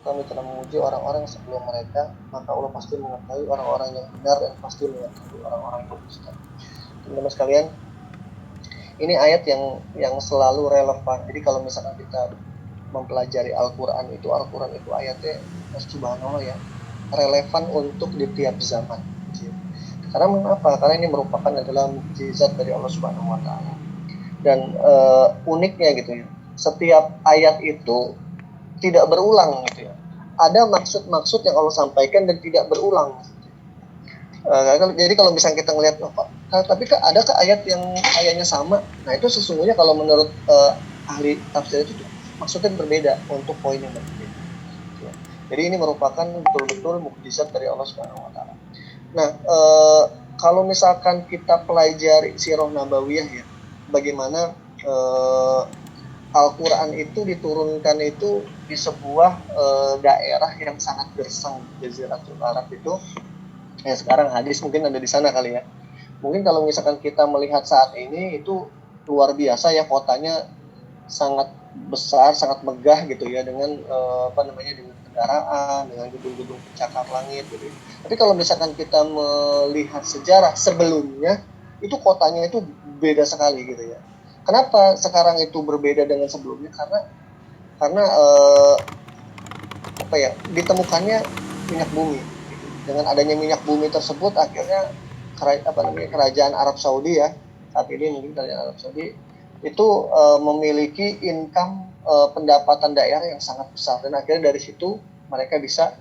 kami telah memuji orang-orang yang sebelum mereka, maka Allah pasti mengetahui orang-orang yang benar dan pasti mengetahui orang-orang yang dusta. Teman-teman sekalian, ini ayat yang selalu relevan. Jadi kalau misalkan kita mempelajari Al-Quran itu ayatnya subhanallah ya, relevan untuk di tiap zaman. Karena mengapa? Karena ini merupakan adalah mukjizat dari Allah Subhanahu wa taala. Dan uniknya gitu ya, setiap ayat itu tidak berulang gitu ya. Ada maksud-maksud yang Allah sampaikan dan tidak berulang. Jadi kalau misalnya kita ngelihat, oh, tapi adakah ayat yang ayatnya sama? Nah itu sesungguhnya kalau menurut ahli tafsir itu maksudnya berbeda untuk poin yang berbeda. Jadi ini merupakan betul-betul mukjizat dari Allah Subhanahu wa taala. Nah, kalau misalkan kita pelajari sirah nabawiyah ya, bagaimana Al-Quran itu diturunkan itu di sebuah daerah yang sangat gersang, Jaziratul Arab itu. Ya sekarang hadis mungkin ada di sana kali ya. Mungkin kalau misalkan kita melihat saat ini itu luar biasa ya, kotanya sangat besar, sangat megah gitu ya, dengan dengan kendaraan, dengan gedung-gedung pencakar langit gitu. Tapi kalau misalkan kita melihat sejarah sebelumnya, itu kotanya itu beda sekali gitu ya. Kenapa sekarang itu berbeda dengan sebelumnya? Karena ditemukannya minyak bumi. Gitu. Dengan adanya minyak bumi tersebut, akhirnya kerajaan Arab Saudi ya, saat ini mungkin kerajaan Arab Saudi itu memiliki income pendapatan daerah yang sangat besar, dan akhirnya dari situ mereka bisa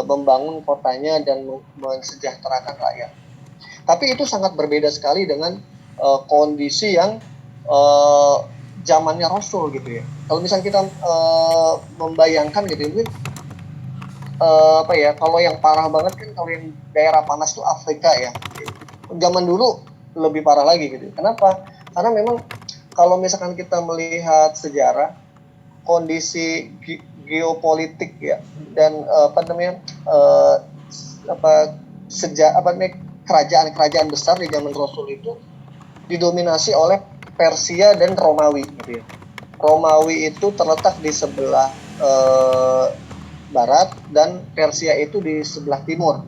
membangun kotanya dan mensejahterakan rakyat. Tapi itu sangat berbeda sekali dengan kondisi yang zamannya Rasul gitu ya. Kalau misalnya kita membayangkan gitu, mungkin kalau yang parah banget kan kalau yang daerah panas itu Afrika ya. Zaman dulu lebih parah lagi gitu. Kenapa? Karena memang kalau misalkan kita melihat sejarah, kondisi geopolitik ya, dan kerajaan-kerajaan besar di zaman Rasul itu didominasi oleh Persia dan Romawi gitu ya. Romawi itu terletak di sebelah barat dan Persia itu di sebelah timur.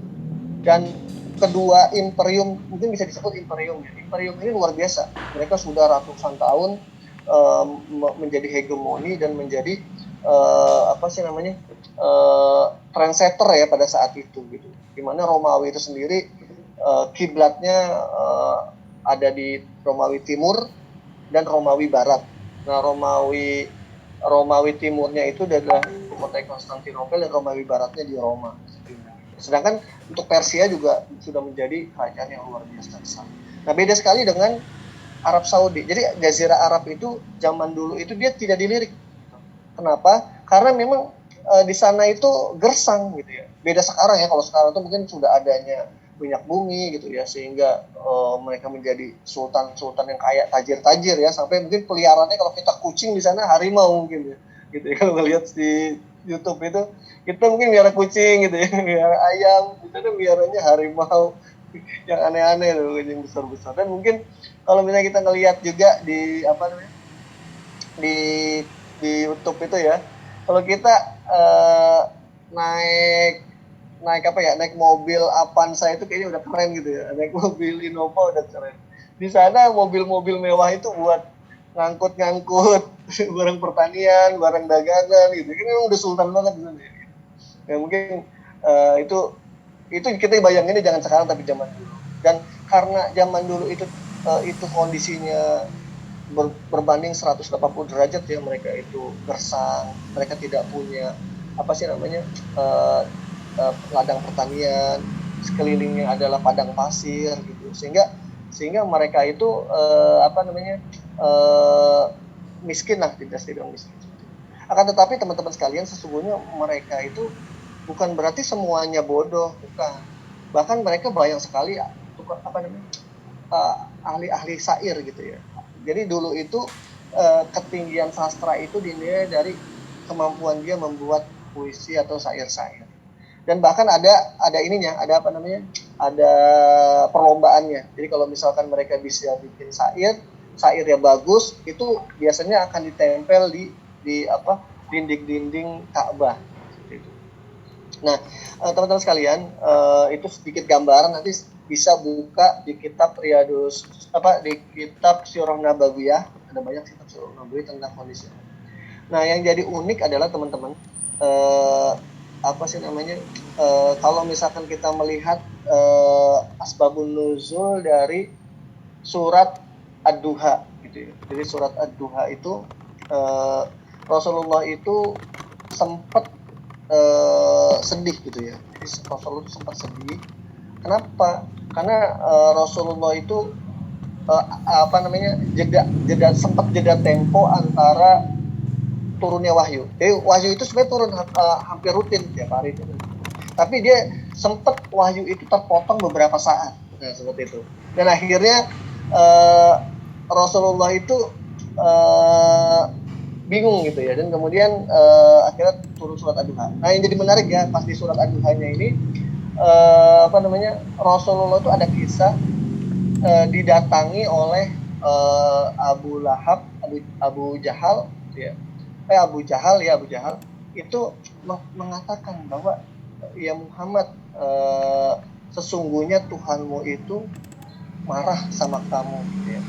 Dan kedua imperium, mungkin bisa disebut imperium ya. Imperium ini luar biasa. Mereka sudah ratusan tahun menjadi hegemoni dan menjadi trendsetter ya pada saat itu gitu. Dimana Romawi itu sendiri kiblatnya ada di Romawi Timur dan Romawi Barat. Nah, Romawi Timurnya itu adalah kota Konstantinopel dan Romawi Baratnya di Roma. Sedangkan untuk Persia juga sudah menjadi kerajaan yang luar biasa besar. Nah, beda sekali dengan Arab Saudi. Jadi Jazirah Arab itu zaman dulu itu dia tidak dilirik. Kenapa? Karena memang di sana itu gersang gitu ya. Beda sekarang ya, kalau sekarang itu mungkin sudah adanya minyak bumi gitu ya, sehingga mereka menjadi sultan-sultan yang kaya, tajir-tajir ya, sampai mungkin peliharaannya kalau kita kucing di sana harimau mungkin ya. Gitu ya, kalau ngelihat di YouTube itu kita mungkin biara kucing gitu ya, biara ayam, kita tuh biaranya harimau yang aneh-aneh loh, yang besar-besar. Dan mungkin kalau misalnya kita ngelihat juga di di YouTube itu ya, kalau kita naik mobil Avanza itu kayaknya udah keren gitu ya, naik mobil Innova udah keren. Di sana mobil-mobil mewah itu buat ngangkut barang pertanian, barang dagangan gitu. Ini memang udah sultan banget di sana. Ya mungkin itu kita bayanginnya jangan sekarang tapi zaman dulu. Dan karena zaman dulu itu kondisinya berbanding 180 derajat ya, mereka itu gersang, mereka tidak punya ladang pertanian, sekelilingnya adalah padang pasir gitu, sehingga mereka itu miskin lah, tidak miskin. Akan tetapi teman-teman sekalian, sesungguhnya mereka itu bukan berarti semuanya bodoh, bukan. Bahkan mereka banyak sekali ahli-ahli syair gitu ya. Jadi dulu itu ketinggian sastra itu dinilai dari kemampuan dia membuat puisi atau syair-syair. Dan bahkan ada perlombaannya. Jadi kalau misalkan mereka bisa bikin syair yang bagus, itu biasanya akan ditempel di dinding-dinding Ka'bah. Nah, teman-teman sekalian, itu sedikit gambaran, nanti bisa buka di kitab Riyadus, di kitab Sirah Nabawiyah, ada banyak kitab Sirah Nabawiyah tentang kondisi. Nah, yang jadi unik adalah teman-teman, kalau misalkan kita melihat asbabun nuzul dari surat Ad-Duha gitu ya. Jadi surat Ad-Duha itu Rasulullah itu sempat sedih gitu ya. Jadi Rasulullah itu sempat sedih. Kenapa? Karena Rasulullah itu sempat jeda tempo antara turunnya wahyu. Jadi wahyu itu sebenarnya turun hampir rutin tiap hari. Tapi dia sempat wahyu itu terpotong beberapa saat. Nah, seperti itu. Dan akhirnya Rasulullah itu bingung gitu ya, dan kemudian akhirnya turun surat Ad-Duha. Nah, yang jadi menarik ya, pas di surat Ad-Duhanya ini Rasulullah itu ada kisah didatangi oleh Abu Lahab, Abu Jahal ya. Abu Jahal itu mengatakan bahwa ya Muhammad, sesungguhnya Tuhanmu itu marah sama kamu gitu ya.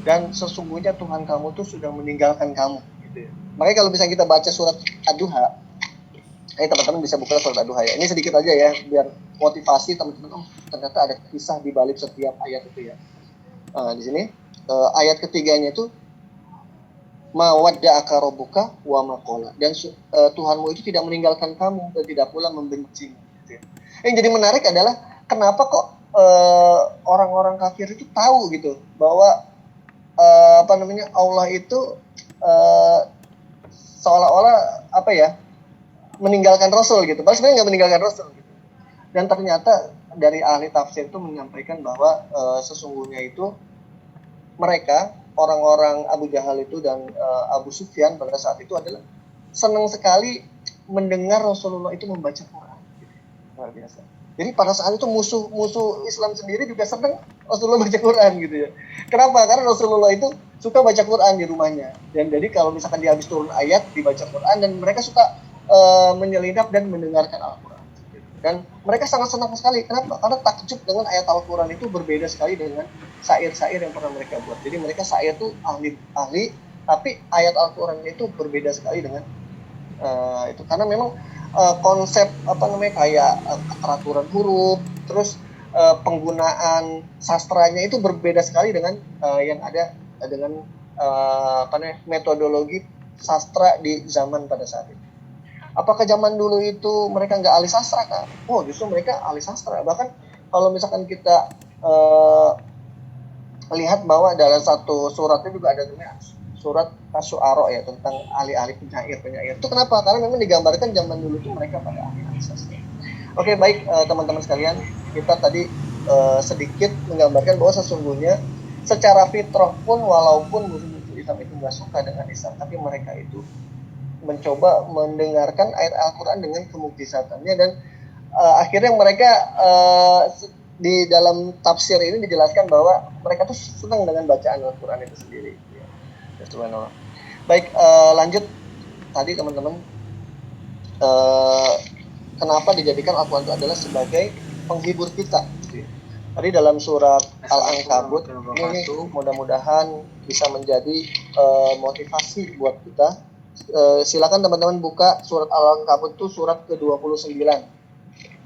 Dan sesungguhnya Tuhan kamu tuh sudah meninggalkan kamu gitu ya. Makanya kalau bisa kita baca surat Ad-Duha, teman-teman bisa buka surat Ad-Duha ya. Ini sedikit aja ya, biar motivasi teman-teman. Ternyata ada kisah di balik setiap ayat itu ya. Di sini ayat ketiganya itu ma wadda'aka rabbuka wa ma qala, dan Tuhanmu itu tidak meninggalkan kamu dan tidak pula membencimu gitu ya. Yang jadi menarik adalah kenapa kok orang-orang kafir itu tahu gitu bahwa Allah itu seolah-olah meninggalkan Rasul gitu. Padahal sebenarnya nggak meninggalkan Rasul gitu. Dan ternyata dari ahli tafsir itu menyampaikan bahwa sesungguhnya itu mereka, orang-orang Abu Jahal itu dan Abu Sufyan pada saat itu adalah senang sekali mendengar Rasulullah itu membaca Quran gitu. Luar biasa. Jadi pada saat itu musuh Islam sendiri juga senang Rasulullah baca Quran gitu ya. Kenapa? Karena Rasulullah itu suka baca Quran di rumahnya. Dan jadi kalau misalkan dia habis turun ayat dibaca Quran, dan mereka suka menyelinap dan mendengarkan Al-Quran. Dan mereka sangat senang sekali. Kenapa? Karena takjub dengan ayat Al-Quran itu berbeda sekali dengan syair-syair yang pernah mereka buat. Jadi mereka syair itu ahli, tapi ayat Al-Quran itu berbeda sekali dengan itu. Karena memang konsep kayak keteraturan huruf, terus penggunaan sastranya itu berbeda sekali dengan yang ada dengan metodologi sastra di zaman pada saat itu. Apakah zaman dulu itu mereka nggak ahli sastra kan? Oh, justru mereka ahli sastra. Bahkan kalau misalkan kita lihat bahwa dalam satu suratnya juga ada surat Asy'ara ya, tentang ahli-ahli penyair. Itu kenapa? Karena memang digambarkan zaman dulu itu mereka pada ahli sastra. Oke, baik teman-teman sekalian, kita tadi sedikit menggambarkan bahwa sesungguhnya secara fitrah pun, walaupun musuh-musuh Islam itu nggak suka dengan Islam, tapi mereka itu mencoba mendengarkan ayat Al-Quran dengan kemukjizatannya, dan akhirnya mereka di dalam tafsir ini dijelaskan bahwa mereka tuh senang dengan bacaan Al-Quran itu sendiri. Baik, lanjut tadi teman-teman, kenapa dijadikan Al-Quran itu adalah sebagai penghibur kita. Tadi dalam surat Al-Ankabut ini mudah-mudahan bisa menjadi motivasi buat kita. Silakan teman-teman buka surat Al-Ankabut itu surat ke-29,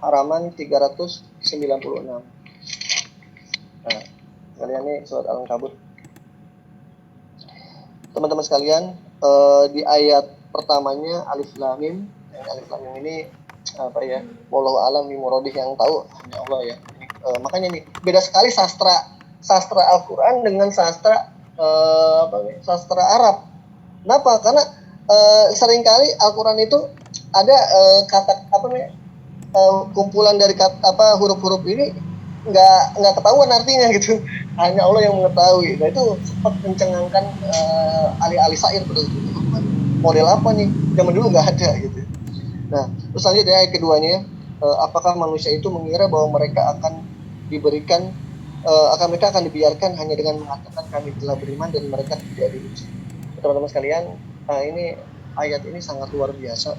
halaman 396. Nah, kalian nih surat Al-Ankabut. Teman-teman sekalian, di ayat pertamanya alif lam mim. Alif lam mim ini wallahu alam bi muradih, yang tahu hanya Allah ya. Makanya nih beda sekali sastra Al-Quran dengan sastra sastra Arab. Kenapa? Karena seringkali Al-Quran itu ada kumpulan dari huruf-huruf ini nggak ketahuan artinya gitu, hanya Allah yang mengetahui. Nah, itu sempat mencengangkan ahli-ahli syair pada itu. Model apa nih? Zaman dulu nggak ada gitu. Nah, terus lanjut ayat keduanya, apakah manusia itu mengira bahwa mereka akan diberikan mereka akan dibiarkan hanya dengan mengatakan kami telah beriman dan mereka tidak diuji. Teman-teman sekalian, ini ayat ini sangat luar biasa.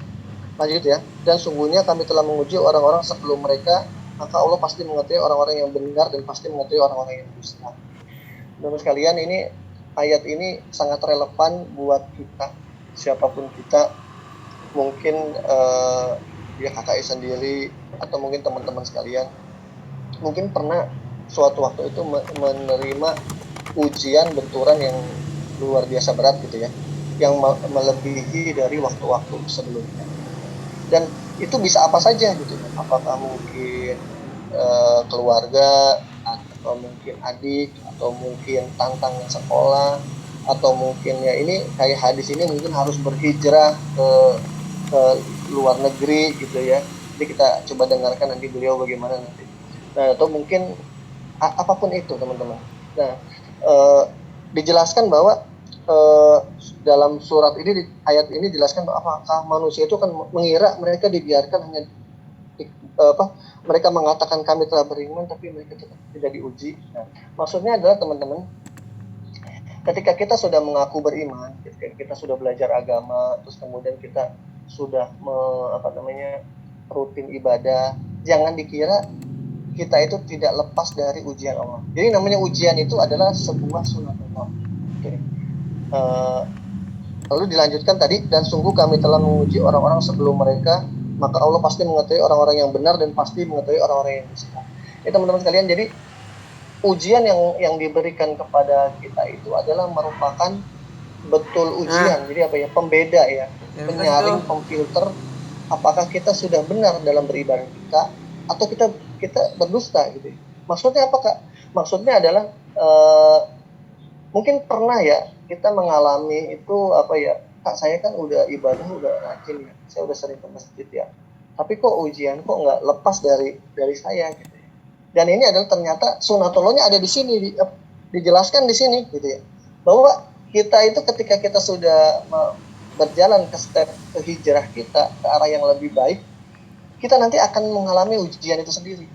Lanjut ya. Dan sungguhnya kami telah menguji orang-orang sebelum mereka, maka Allah pasti mengetahui orang-orang yang benar dan pasti mengetahui orang-orang yang dusta. Teman sekalian, ini ayat ini sangat relevan buat kita, siapapun kita, mungkin dia KKI sendiri atau mungkin teman-teman sekalian, mungkin pernah suatu waktu itu menerima ujian benturan yang luar biasa berat gitu ya, yang melebihi dari waktu-waktu sebelumnya. Dan itu bisa apa saja gitu, apakah mungkin keluarga, atau mungkin adik, atau mungkin tantangan sekolah, atau mungkin ya ini kayak hadis ini mungkin harus berhijrah ke luar negeri gitu ya. Jadi kita coba dengarkan nanti beliau bagaimana nanti. Nah, atau mungkin apapun itu teman-teman. Nah, dijelaskan bahwa dalam surat ini, ayat ini dijelaskan apakah manusia itu kan mengira mereka dibiarkan hanya mereka mengatakan kami telah beriman tapi mereka tidak diuji. Nah, maksudnya adalah teman-teman, ketika kita sudah mengaku beriman, ketika kita sudah belajar agama, terus kemudian kita sudah rutin ibadah, jangan dikira kita itu tidak lepas dari ujian Allah. Jadi namanya ujian itu adalah sebuah sunatullah. Okay. Lalu dilanjutkan tadi, dan sungguh kami telah menguji orang-orang sebelum mereka, maka Allah pasti mengetahui orang-orang yang benar dan pasti mengetahui orang-orang yang dusta. Ya teman-teman sekalian, jadi ujian yang diberikan kepada kita itu adalah merupakan betul ujian. Jadi apa ya, pembeda ya, penyaring, pemfilter apakah kita sudah benar dalam beribadah kita atau kita berdusta gitu. Maksudnya apa Kak? Maksudnya adalah mungkin pernah ya kita mengalami itu apa ya, Kak saya kan udah ibadah udah rajin ya, saya udah sering ke masjid ya, tapi kok ujian kok nggak lepas dari saya gitu. Dan ini adalah ternyata sunatullahnya ada di sini, dijelaskan di sini gitu ya, bahwa kita itu ketika kita sudah berjalan ke step ke hijrah kita ke arah yang lebih baik, kita nanti akan mengalami ujian itu sendiri.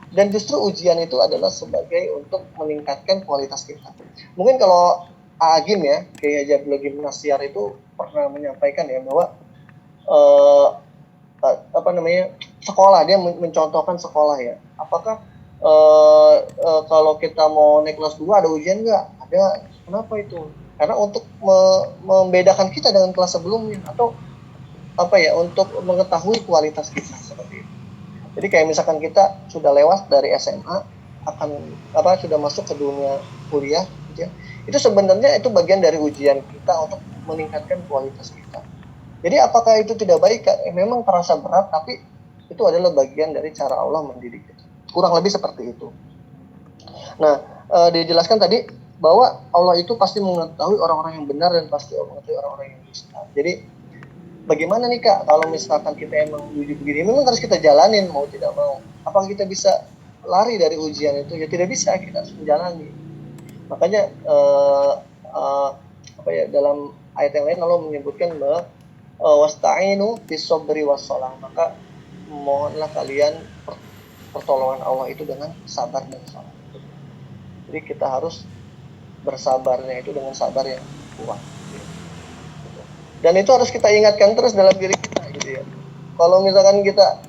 Dan justru ujian itu adalah sebagai untuk meningkatkan kualitas kita. Mungkin kalau Agim ya, kayak Jablo Gimnasiar itu pernah menyampaikan ya bahwa sekolah, dia mencontohkan sekolah ya. Apakah kalau kita mau naik kelas 2 ada ujian nggak? Ada. Kenapa itu? Karena untuk membedakan kita dengan kelas sebelumnya, atau untuk mengetahui kualitas kita seperti itu. Jadi kayak misalkan kita sudah lewat dari SMA, sudah masuk ke dunia kuliah gitu ya. Itu sebenarnya itu bagian dari ujian kita untuk meningkatkan kualitas kita. Jadi apakah itu tidak baik? Memang terasa berat, tapi itu adalah bagian dari cara Allah mendidik kita. Kurang lebih seperti itu. Nah, dijelaskan tadi bahwa Allah itu pasti mengetahui orang-orang yang benar dan pasti mengetahui orang-orang yang dusta. Jadi bagaimana nih Kak, kalau misalkan kita emang uji begini, memang harus kita jalanin mau tidak mau. Apakah kita bisa lari dari ujian itu? Ya tidak bisa, kita harus menjalani. Makanya dalam ayat yang lain Allah menyebutkan bahwa wasta'inu bis-sabri was-shalah, maka mohonlah kalian pertolongan Allah itu dengan sabar dan salat. Jadi kita harus bersabarnya itu dengan sabar yang kuat. Dan itu harus kita ingatkan terus dalam diri kita gitu ya. Kalau misalkan kita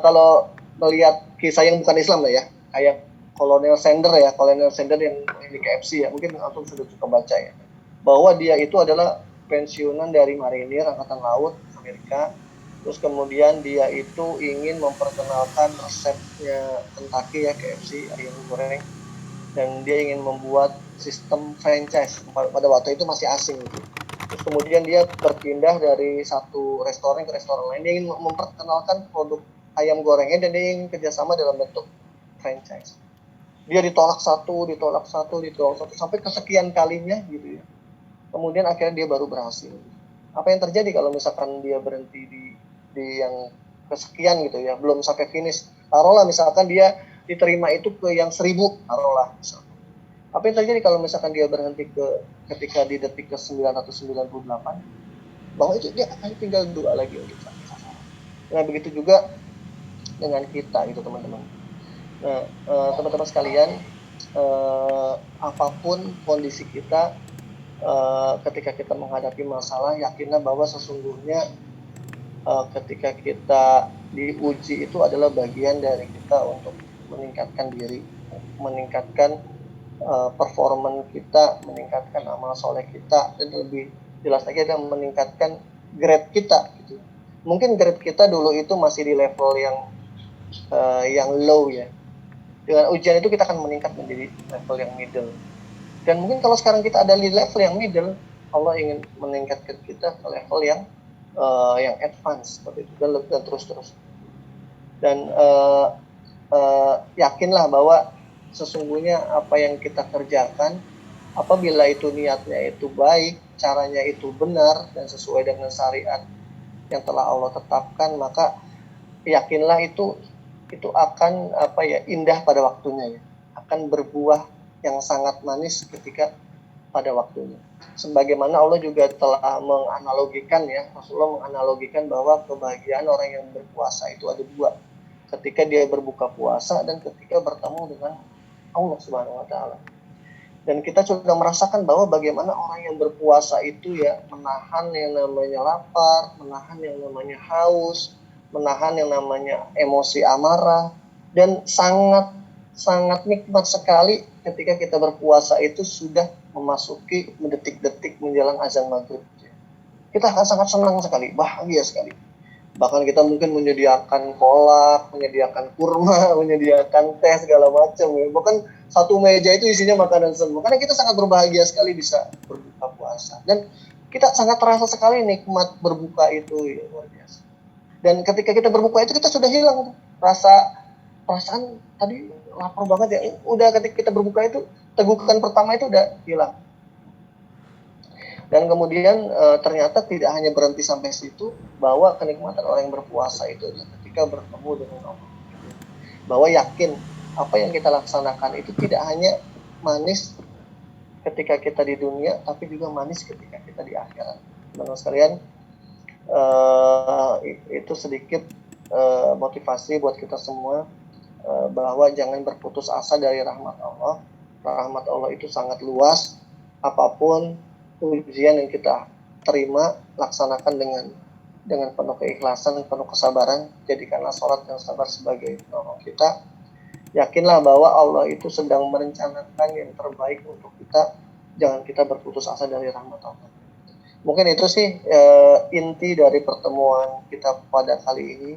kalau melihat kisah yang bukan Islam lah ya, kayak Kolonel Sanders yang di KFC ya, mungkin antum sudah baca ya, bahwa dia itu adalah pensiunan dari marinir angkatan laut Amerika. Terus kemudian dia itu ingin memperkenalkan resepnya Kentucky ya, KFC ayam goreng, dan dia ingin membuat sistem franchise. Pada waktu itu masih asing gitu. Terus kemudian dia berpindah dari satu restoran ke restoran lain. Dia ingin memperkenalkan produk ayam gorengnya dan dia ingin kerjasama dalam bentuk franchise. Dia ditolak satu sampai kesekian kalinya gitu ya. Kemudian akhirnya dia baru berhasil. Apa yang terjadi kalau misalkan dia berhenti di yang kesekian gitu ya, belum sampai finish? Taruhlah misalkan dia diterima itu ke yang 1000, taruhlah misalkan. Apa yang terjadi kalau misalkan dia berhenti ketika di detik ke 998, bahwa itu dia akan tinggal 2 lagi untuk sampai sasaran. Nah begitu juga dengan kita gitu teman-teman. Nah teman-teman sekalian, apapun kondisi kita, ketika kita menghadapi masalah, yakinlah bahwa sesungguhnya ketika kita diuji itu adalah bagian dari kita untuk meningkatkan diri, meningkatkan performa kita, meningkatkan amal soleh kita, dan lebih jelas lagi adalah meningkatkan grade kita gitu. Mungkin grade kita dulu itu masih di level yang low ya. Dengan ujian itu kita akan meningkat menjadi level yang middle. Dan mungkin kalau sekarang kita ada di level yang middle, Allah ingin meningkatkan kita ke level yang advance seperti itu, dan terus. Dan yakinlah bahwa sesungguhnya apa yang kita kerjakan, apabila itu niatnya itu baik, caranya itu benar dan sesuai dengan syariat yang telah Allah tetapkan, maka yakinlah itu akan indah pada waktunya ya, akan berbuah yang sangat manis ketika pada waktunya. Sebagaimana Allah juga telah menganalogikan ya, Rasulullah menganalogikan bahwa kebahagiaan orang yang berpuasa itu ada dua, ketika dia berbuka puasa dan ketika bertemu dengan Allah Subhanahu wa taala. Dan kita sudah merasakan bahwa bagaimana orang yang berpuasa itu ya menahan yang namanya lapar, menahan yang namanya haus, menahan yang namanya emosi amarah, dan sangat nikmat sekali ketika kita berpuasa itu sudah memasuki detik-detik menjelang azan maghrib. Kita akan sangat senang sekali, bahagia sekali. Bahkan kita mungkin menyediakan kolak, menyediakan kurma, menyediakan teh segala macam ya. Bahkan satu meja itu isinya makanan semua. Karena kita sangat berbahagia sekali bisa berbuka puasa. Dan kita sangat terasa sekali nikmat berbuka itu ya, luar biasa. Dan ketika kita berbuka itu kita sudah hilang perasaan tadi lapar banget ya. Udah ketika kita berbuka itu tegukan pertama itu udah hilang. Dan kemudian ternyata tidak hanya berhenti sampai situ, bahwa kenikmatan orang yang berpuasa itu adalah ketika bertemu dengan Allah. Bahwa yakin apa yang kita laksanakan itu tidak hanya manis ketika kita di dunia, tapi juga manis ketika kita di akhirat. Teman-teman sekalian, itu sedikit motivasi buat kita semua, bahwa jangan berputus asa dari rahmat Allah. Rahmat Allah itu sangat luas. Apapun ujian yang kita terima, laksanakan dengan penuh keikhlasan, penuh kesabaran. Jadikanlah sholat dan sabar sebagai penolong kita. Yakinlah bahwa Allah itu sedang merencanakan yang terbaik untuk kita. Jangan kita berputus asa dari rahmat Allah. Mungkin itu sih inti dari pertemuan kita pada kali ini.